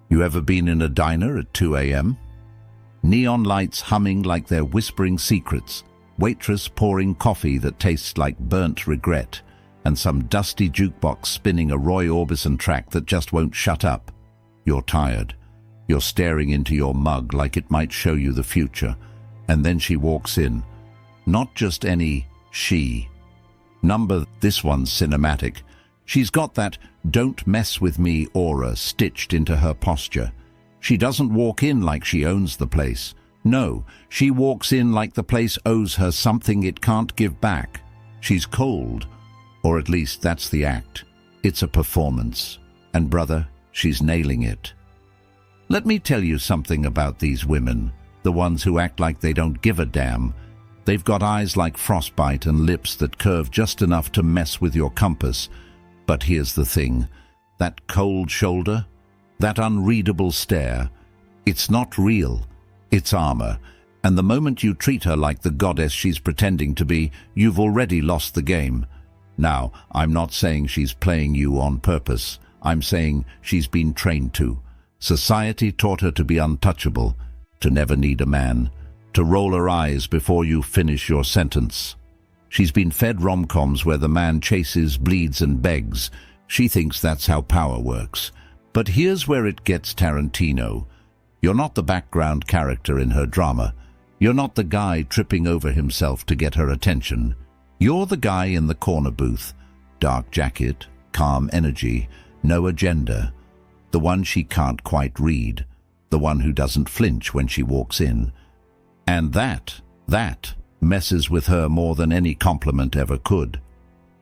You ever been in a diner at 2 a.m.? Neon lights humming like they're whispering secrets, waitress pouring coffee that tastes like burnt regret, and some dusty jukebox spinning a Roy Orbison track that just won't shut up. You're tired. You're staring into your mug like it might show you the future, and then she walks in. Not just any she. This one's cinematic. She's got that "don't mess with me" aura stitched into her posture. She doesn't walk in like she owns the place. No, she walks in like the place owes her something it can't give back. She's cold, or at least that's the act. It's a performance. And brother, she's nailing it. Let me tell you something about these women, the ones who act like they don't give a damn. They've got eyes like frostbite and lips that curve just enough to mess with your compass. But here's the thing, that cold shoulder, that unreadable stare, it's not real, it's armor. And the moment you treat her like the goddess she's pretending to be, you've already lost the game. Now, I'm not saying she's playing you on purpose. I'm saying she's been trained to. Society taught her to be untouchable, to never need a man, to roll her eyes before you finish your sentence. She's been fed rom-coms where the man chases, bleeds and begs. She thinks that's how power works. But here's where it gets Tarantino. You're not the background character in her drama. You're not the guy tripping over himself to get her attention. You're the guy in the corner booth. Dark jacket, calm energy, no agenda. The one she can't quite read. The one who doesn't flinch when she walks in. And that messes with her more than any compliment ever could.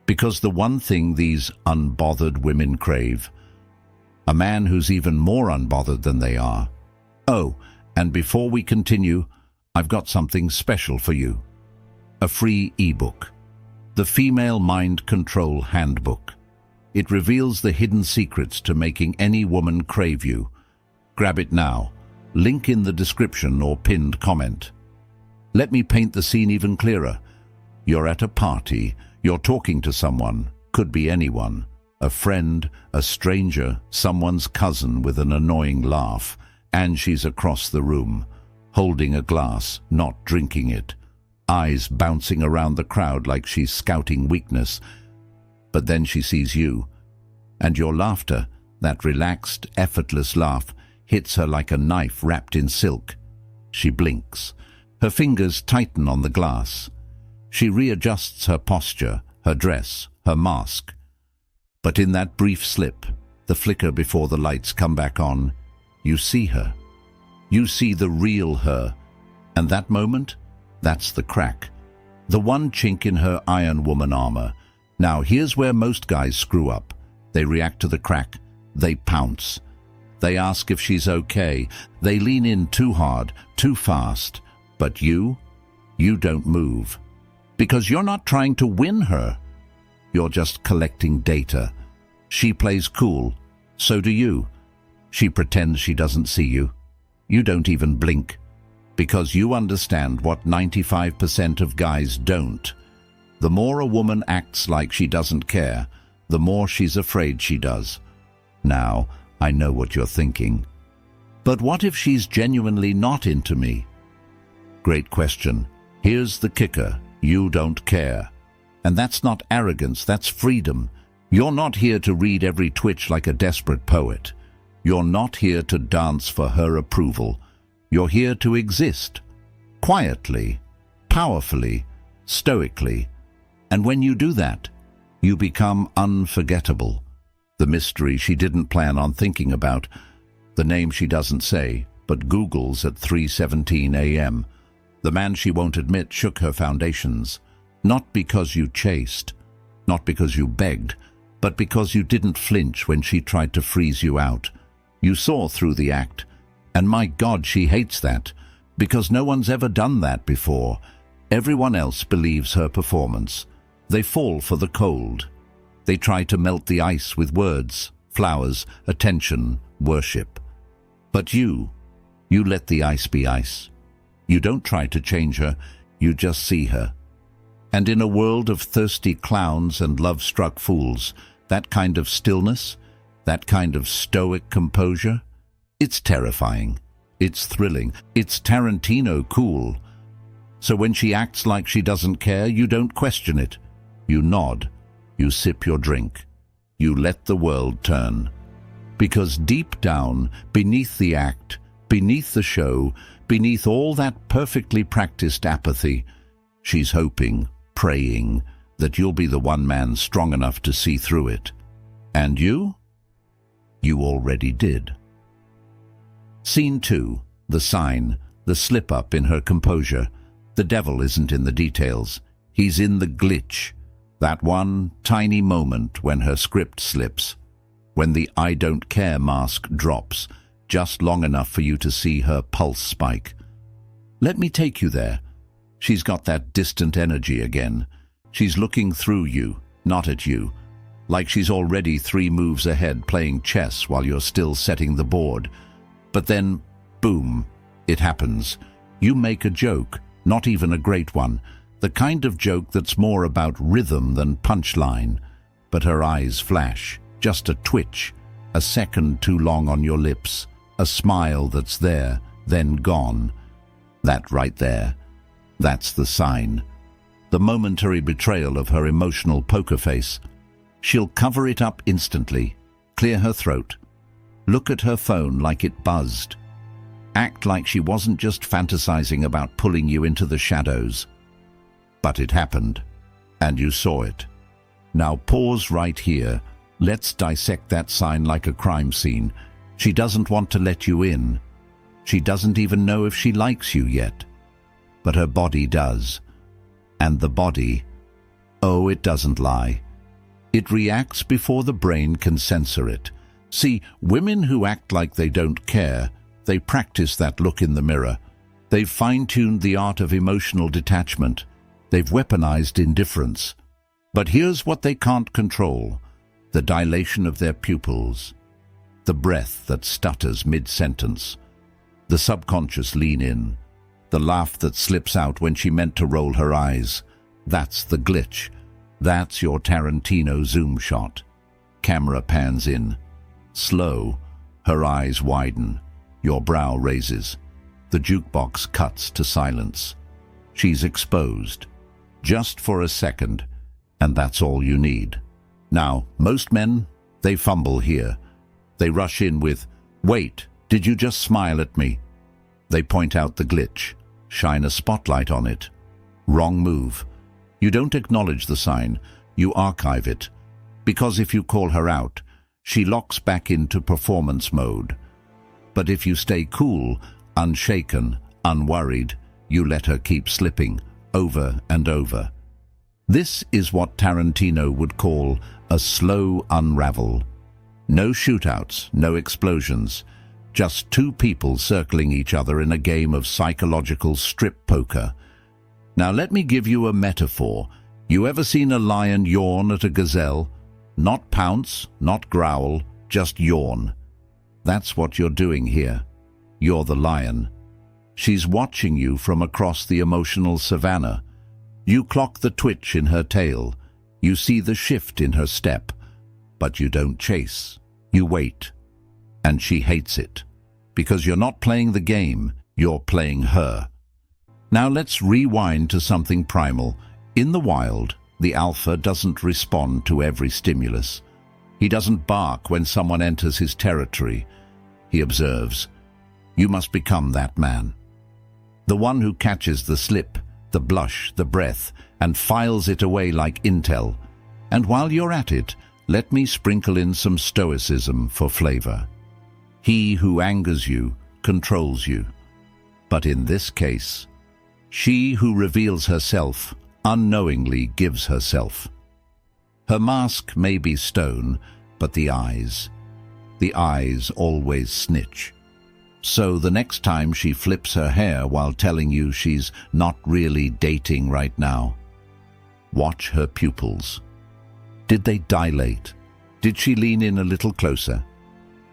Because the one thing these unbothered women crave, a man who's even more unbothered than they are. Oh, and before we continue, I've got something special for you. A free ebook. The Female Mind Control Handbook. It reveals the hidden secrets to making any woman crave you. Grab it now. Link in the description or pinned comment. Let me paint the scene even clearer. You're at a party. You're talking to someone. Could be anyone. A friend, a stranger, someone's cousin with an annoying laugh. And she's across the room, holding a glass, not drinking it. Eyes bouncing around the crowd like she's scouting weakness. But then she sees you. And your laughter, that relaxed, effortless laugh, hits her like a knife wrapped in silk. She blinks. Her fingers tighten on the glass. She readjusts her posture, her dress, her mask. But in that brief slip, the flicker before the lights come back on, you see her. You see the real her. And that moment, that's the crack. The one chink in her Iron Woman armor. Now here's where most guys screw up. They react to the crack. They pounce. They ask if she's okay. They lean in too hard, too fast. But you don't move. Because you're not trying to win her. You're just collecting data. She plays cool. So do you. She pretends she doesn't see you. You don't even blink. Because you understand what 95% of guys don't. The more a woman acts like she doesn't care, the more she's afraid she does. Now, I know what you're thinking. But what if she's genuinely not into me? Great question. Here's the kicker. You don't care. And that's not arrogance, that's freedom. You're not here to read every twitch like a desperate poet. You're not here to dance for her approval. You're here to exist. Quietly, powerfully, stoically. And when you do that, you become unforgettable. The mystery she didn't plan on thinking about. The name she doesn't say, but Googles at 3:17 a.m. The man she won't admit shook her foundations. Not because you chased, not because you begged, but because you didn't flinch when she tried to freeze you out. You saw through the act. And my God, she hates that, because no one's ever done that before. Everyone else believes her performance. They fall for the cold. They try to melt the ice with words, flowers, attention, worship. But you let the ice be ice. You don't try to change her, you just see her. And in a world of thirsty clowns and love-struck fools, that kind of stillness, that kind of stoic composure, It's terrifying. It's thrilling. It's Tarantino cool. So when she acts like she doesn't care, you don't question it. You nod. You sip your drink. You let the world turn. Because deep down, beneath the act, beneath the show, beneath all that perfectly practiced apathy, she's hoping, praying, that you'll be the one man strong enough to see through it. And you? You already did. Scene 2. The sign, the slip-up in her composure. The devil isn't in the details. He's in the glitch. That one tiny moment when her script slips. When the I don't care mask drops, just long enough for you to see her pulse spike. Let me take you there. She's got that distant energy again. She's looking through you, not at you. Like she's already 3 moves ahead playing chess while you're still setting the board. But then, boom, it happens. You make a joke, not even a great one. The kind of joke that's more about rhythm than punchline. But her eyes flash, just a twitch, a second too long on your lips, a smile that's there, then gone. That right there, that's the sign. The momentary betrayal of her emotional poker face. She'll cover it up instantly, clear her throat, look at her phone like it buzzed, act like she wasn't just fantasizing about pulling you into the shadows. But it happened, and you saw it. Now pause right here. Let's dissect that sign like a crime scene. She doesn't want to let you in. She doesn't even know if she likes you yet. But her body does. And the body, oh, it doesn't lie. It reacts before the brain can censor it. See, women who act like they don't care, they practice that look in the mirror. They've fine-tuned the art of emotional detachment. They've weaponized indifference. But here's what they can't control: the dilation of their pupils, the breath that stutters mid-sentence, the subconscious lean in, the laugh that slips out when she meant to roll her eyes. That's the glitch. That's your Tarantino zoom shot. Camera pans in. Slow, her eyes widen. Your brow raises. The jukebox cuts to silence. She's exposed. Just for a second, and that's all you need. Now, most men, they fumble here. They rush in with, "Wait, did you just smile at me?" They point out the glitch, shine a spotlight on it. Wrong move. You don't acknowledge the sign, you archive it. Because if you call her out, she locks back into performance mode. But if you stay cool, unshaken, unworried, you let her keep slipping, over and over. This is what Tarantino would call a slow unravel. No shootouts, no explosions, just 2 people circling each other in a game of psychological strip poker. Now let me give you a metaphor. You ever seen a lion yawn at a gazelle? Not pounce, not growl, just yawn. That's what you're doing here. You're the lion. She's watching you from across the emotional savannah. You clock the twitch in her tail. You see the shift in her step. But you don't chase. You wait. And she hates it. Because you're not playing the game, you're playing her. Now let's rewind to something primal. In the wild, the alpha doesn't respond to every stimulus. He doesn't bark when someone enters his territory. He observes. You must become that man. The one who catches the slip, the blush, the breath, and files it away like intel. And while you're at it, let me sprinkle in some stoicism for flavor. He who angers you controls you. But in this case, she who reveals herself unknowingly gives herself. Her mask may be stone, but the eyes always snitch. So the next time she flips her hair while telling you she's not really dating right now, watch her pupils. Did they dilate? Did she lean in a little closer?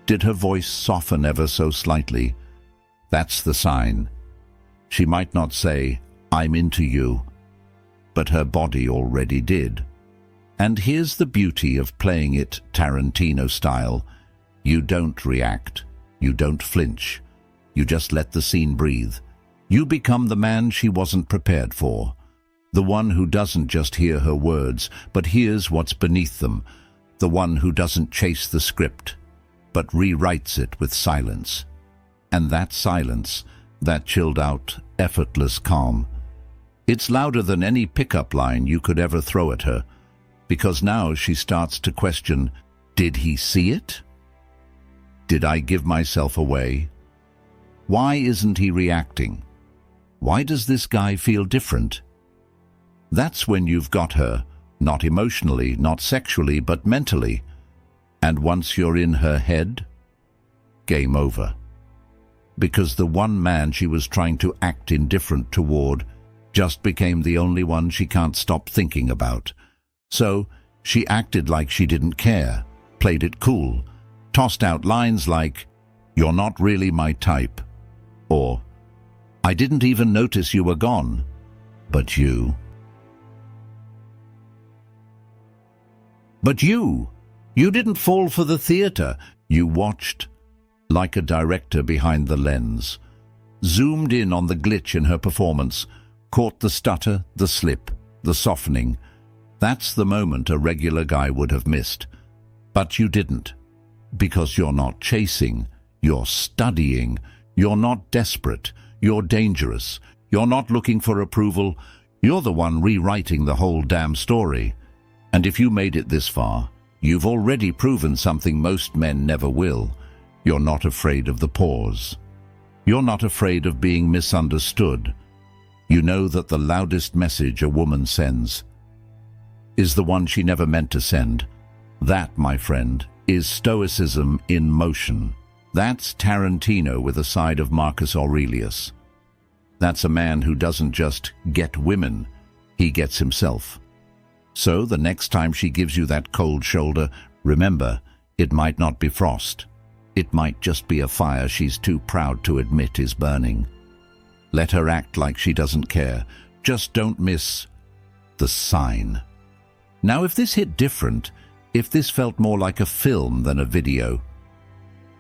Did her voice soften ever so slightly? That's the sign. She might not say, "I'm into you," but her body already did. And here's the beauty of playing it Tarantino style. You don't react. You don't flinch. You just let the scene breathe. You become the man she wasn't prepared for. The one who doesn't just hear her words, but hears what's beneath them. The one who doesn't chase the script, but rewrites it with silence. And that silence, that chilled out, effortless calm, it's louder than any pickup line you could ever throw at her, because now she starts to question, did he see it? Did I give myself away? Why isn't he reacting? Why does this guy feel different? That's when you've got her, not emotionally, not sexually, but mentally. And once you're in her head, game over. Because the one man she was trying to act indifferent toward just became the only one she can't stop thinking about. So she acted like she didn't care, played it cool, tossed out lines like, "You're not really my type," or, "I didn't even notice you were gone, but you." But you didn't fall for the theater. You watched, like a director behind the lens, zoomed in on the glitch in her performance, caught the stutter, the slip, the softening. That's the moment a regular guy would have missed. But you didn't, because you're not chasing, you're studying, you're not desperate, you're dangerous, you're not looking for approval, you're the one rewriting the whole damn story. And if you made it this far, you've already proven something most men never will. You're not afraid of the pause. You're not afraid of being misunderstood. You know that the loudest message a woman sends is the one she never meant to send. That, my friend, is stoicism in motion. That's Tarantino with a side of Marcus Aurelius. That's a man who doesn't just get women, he gets himself. So the next time she gives you that cold shoulder, remember, it might not be frost. It might just be a fire she's too proud to admit is burning. Let her act like she doesn't care. Just don't miss the sign. Now, if this hit different, if this felt more like a film than a video,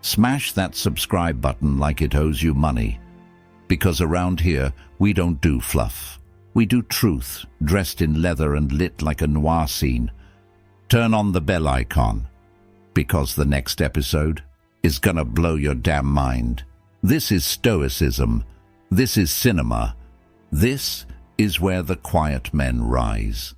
smash that subscribe button like it owes you money. Because around here, we don't do fluff. We do truth, dressed in leather and lit like a noir scene. Turn on the bell icon, because the next episode is gonna blow your damn mind. This is stoicism. This is cinema. This is where the quiet men rise.